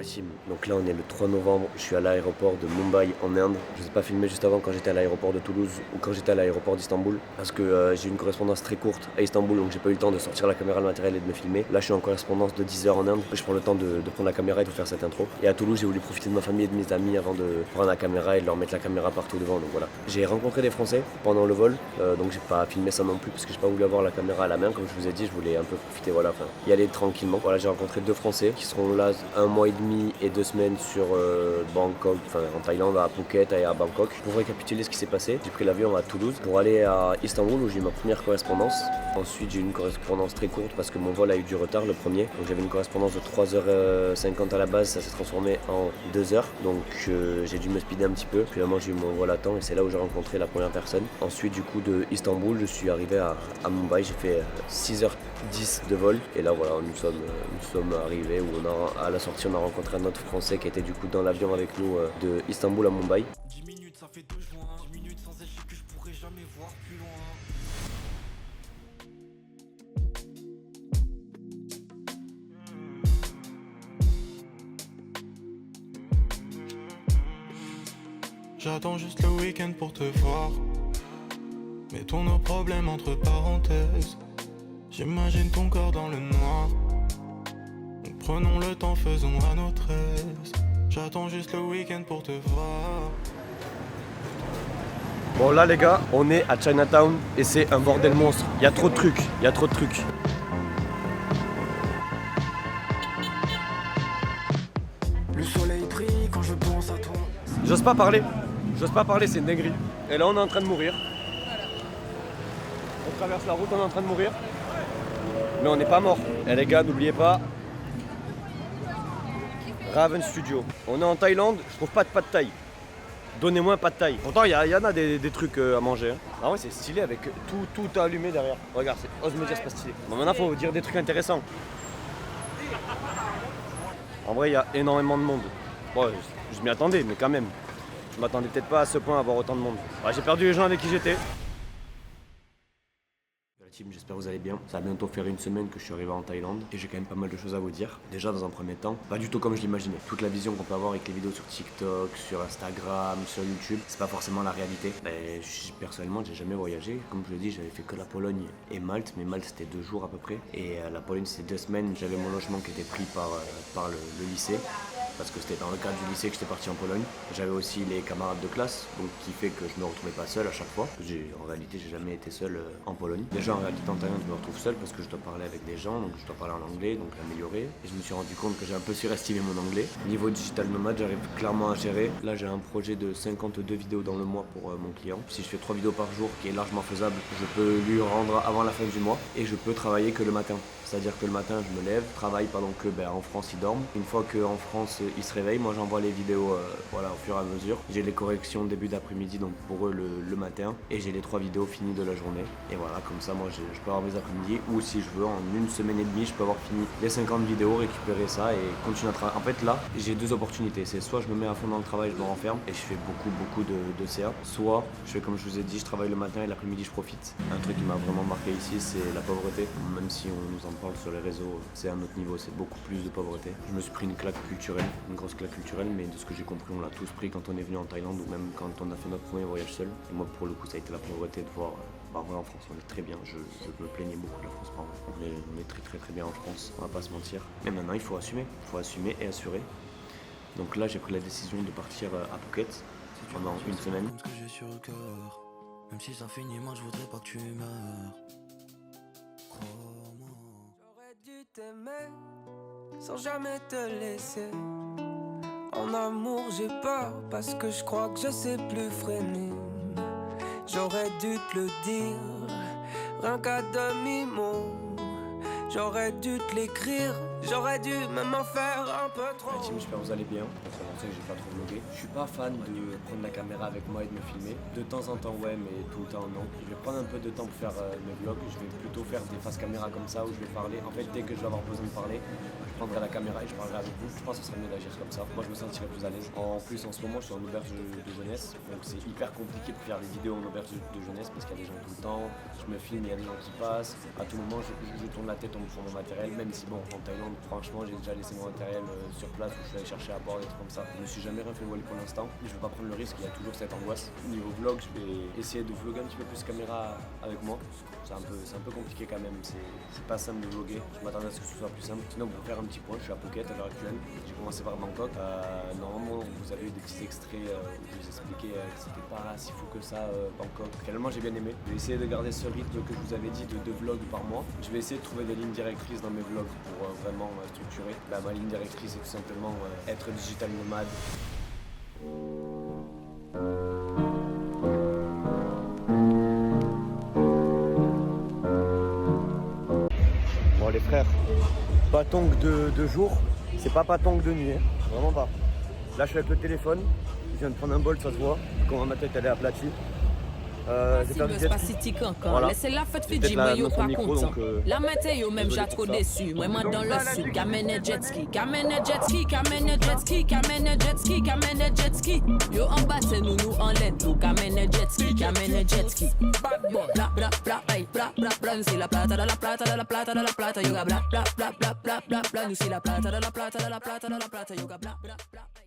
la team. Donc là on est le 3 novembre, je suis à l'aéroport de Mumbai en Inde. Je ne vous ai pas filmé juste avant quand j'étais à l'aéroport de Toulouse ou quand j'étais à l'aéroport d'Istanbul parce que j'ai eu une correspondance très courte à Istanbul, donc j'ai pas eu le temps de sortir la caméra, le matériel et de me filmer. Là je suis en correspondance de 10 heures en Inde, je prends le temps de prendre la caméra et de faire cette intro. Et à Toulouse j'ai voulu profiter de ma famille et de mes amis avant de prendre la caméra et de leur mettre la caméra partout devant. Donc voilà. J'ai rencontré des Français pendant le vol, donc j'ai pas filmé ça non plus parce que j'ai pas voulu avoir la caméra à la main. Comme je vous ai dit, je voulais un peu profiter, voilà, enfin y aller tranquillement. Voilà, j'ai rencontré 2 Français qui seront là 1 mois et demi et 2 semaines sur Bangkok, enfin en Thaïlande, à Phuket et à Bangkok. Pour récapituler ce qui s'est passé, j'ai pris l'avion à Toulouse pour aller à Istanbul où j'ai eu ma première correspondance. Ensuite j'ai eu une correspondance très courte parce que mon vol a eu du retard, le premier. Donc j'avais une correspondance de 3h50 à la base, ça s'est transformé en 2h. Donc j'ai dû me speeder un petit peu. Finalement j'ai eu mon vol à temps et c'est là où j'ai rencontré la première personne. Ensuite du coup de Istanbul, je suis arrivé à Mumbai, j'ai fait 6h10 de vol. Et là voilà, nous sommes arrivés où à la sortie on a rencontré un autre Français qui était du coup dans l'avion avec nous de Istanbul à Mumbai. 10 minutes ça fait 2 juin, 10 minutes sans elle, je sais que je pourrais jamais voir plus loin. J'attends juste le week-end pour te voir. Mettons nos problèmes entre parenthèses. J'imagine ton corps dans le noir. Donc prenons le temps, faisons à notre aise. J'attends juste le week-end pour te voir. Bon là les gars, on est à Chinatown et c'est un bordel monstre. Il y a trop de trucs, Le soleil brille quand je pense à toi. J'ose pas parler, c'est une dinguerie. Et là on est en train de mourir. On traverse la route, on est en train de mourir. Mais on n'est pas mort. Et les gars, n'oubliez pas, Raven Studio. On est en Thaïlande, je trouve pas de pad thaï. Donnez-moi un pad thaï. Pourtant, il y en a des trucs à manger. Hein. Ah ouais, c'est stylé avec tout allumé derrière. Regarde, ose me dire, c'est pas stylé. Bon, maintenant, faut dire des trucs intéressants. En vrai, il y a énormément de monde. Bon, je m'y attendais, mais quand même. Je m'attendais peut-être pas à ce point à avoir autant de monde. Ouais, j'ai perdu les gens avec qui j'étais. Team, j'espère que vous allez bien. Ça va bientôt faire 1 semaine que je suis arrivé en Thaïlande et j'ai quand même pas mal de choses à vous dire. Déjà dans un premier temps, pas du tout comme je l'imaginais. Toute la vision qu'on peut avoir avec les vidéos sur TikTok, sur Instagram, sur YouTube, c'est pas forcément la réalité. Personnellement, j'ai jamais voyagé. Comme je l'ai dit, j'avais fait que la Pologne et Malte, mais Malte c'était 2 jours à peu près. Et la Pologne c'était 2 semaines. J'avais mon logement qui était pris par le lycée. Parce que c'était dans le cadre du lycée que j'étais parti en Pologne. J'avais aussi les camarades de classe, donc qui fait que je me retrouvais pas seul à chaque fois. En réalité, j'ai jamais été seul en Pologne. Déjà en réalité en Thaïlande, je me retrouve seul parce que je dois parler avec des gens, donc je dois parler en anglais, donc l'améliorer. Et je me suis rendu compte que j'ai un peu surestimé mon anglais. Niveau digital nomade, j'arrive clairement à gérer. Là, j'ai un projet de 52 vidéos dans le mois pour mon client. Si je fais 3 vidéos par jour, qui est largement faisable, je peux lui rendre avant la fin du mois et je peux travailler que le matin. C'est-à-dire que le matin, je me lève, travaille pendant que en France, ils dorment. Une fois qu'en France, ils se réveillent, moi j'envoie les vidéos au fur et à mesure. J'ai les corrections début d'après-midi, donc pour eux le matin. Et j'ai les 3 vidéos finies de la journée. Et voilà, comme ça, moi je peux avoir mes après-midi. Ou si je veux, en 1 semaine et demie, je peux avoir fini les 50 vidéos, récupérer ça et continuer à travailler. En fait, là, j'ai 2 opportunités. C'est soit je me mets à fond dans le travail, je me renferme et je fais beaucoup de CA. Soit je fais comme je vous ai dit, je travaille le matin et l'après-midi, je profite. Un truc qui m'a vraiment marqué ici, c'est la pauvreté. Même si on nous en parle sur les réseaux, c'est un autre niveau, c'est beaucoup plus de pauvreté. Je me suis pris une claque culturelle, une grosse claque culturelle, mais de ce que j'ai compris, on l'a tous pris quand on est venu en Thaïlande ou même quand on a fait notre premier voyage seul. Et moi, pour le coup, ça a été la pauvreté de voir. Ouais, en France, on est très bien. Je me plaignais beaucoup de la France, pardon. On est très bien en France, on va pas se mentir. Mais maintenant, il faut assumer et assurer. Donc là, j'ai pris la décision de partir à Phuket pendant 1 semaine. Comme ce que j'ai sur le cœur. Même si ça finit, moi je voudrais pas que tu meurs. J'aurais dû t'aimer sans jamais te laisser. En amour j'ai peur parce que je crois que je sais plus freiner. J'aurais dû te le dire, rien qu'à demi-mot. J'aurais dû te l'écrire, j'aurais dû même en faire un peu trop. La team, j'espère que vous allez bien. Ça fait longtemps que j'ai pas trop vlogué. Je suis pas fan de prendre la caméra avec moi et de me filmer. De temps en temps, ouais, mais tout le temps, non. Je vais prendre un peu de temps pour faire mes vlogs. Je vais plutôt faire des faces caméra comme ça où je vais parler. En fait, dès que je vais avoir besoin de parler, je prendrai la caméra et je parlerai avec vous. Je pense que ce serait mieux d'agir comme ça. Moi, je me sentirais plus à l'aise. En plus, en ce moment, je suis en auberge de jeunesse. Donc, c'est hyper compliqué de faire des vidéos en auberge de jeunesse parce qu'il y a des gens tout le temps. Je me filme, il y a des gens qui passent. À tout moment, je tourne la tête en me prenant mon matériel. Même si, bon, en Thaïlande, Donc franchement, j'ai déjà laissé mon matériel sur place où je suis allé chercher à boire, des trucs comme ça. Je me suis jamais rien fait voler pour l'instant. Je veux pas prendre le risque, il y a toujours cette angoisse. Niveau vlog, je vais essayer de vlogger un petit peu plus caméra avec moi. C'est un peu compliqué quand même, c'est pas simple de vlogger. Je m'attendais à ce que ce soit plus simple. Sinon, pour faire un petit point, je suis à Phuket à l'heure actuelle. J'ai commencé par Bangkok. Normalement, vous avez eu des petits extraits où je vous expliquais que c'était pas si fou que ça, Bangkok. Finalement, j'ai bien aimé. Je vais essayer de garder ce rythme que je vous avais dit de 2 vlogs par mois. Je vais essayer de trouver des lignes directrices dans mes vlogs pour vraiment structurer. Ma ligne directrice, c'est tout simplement être digital nomade. Bon les frères, pas tongue de jour, c'est pas tongue de nuit, hein. Vraiment pas. Là je suis avec le téléphone, je viens de prendre un bol, ça se voit, comment ma tête elle est aplatie. J'ai perdu jet ski. Voilà. Laissez la fête J'ai Fidji, moi yo notre pas micro, content. donc, La météo même désolé j'ai trop pour ça. déçu. Moi dans le sud, qu'amène jet ski, qu'amène jet ski, qu'amène jet ski, qu'amène jet ski, qu'amène jet ski. Yo en bas c'est nous en l'aide, nous qu'amène jet ski, qu'amène jet ski. Bon, bla bla bla, hey, bla bla bla, nous c'est la plata de la plata de la plata de la plata, yo bla bla bla bla bla bla bla, nous c'est la plata de la plata de la plata de la plata, yo bla bla bla.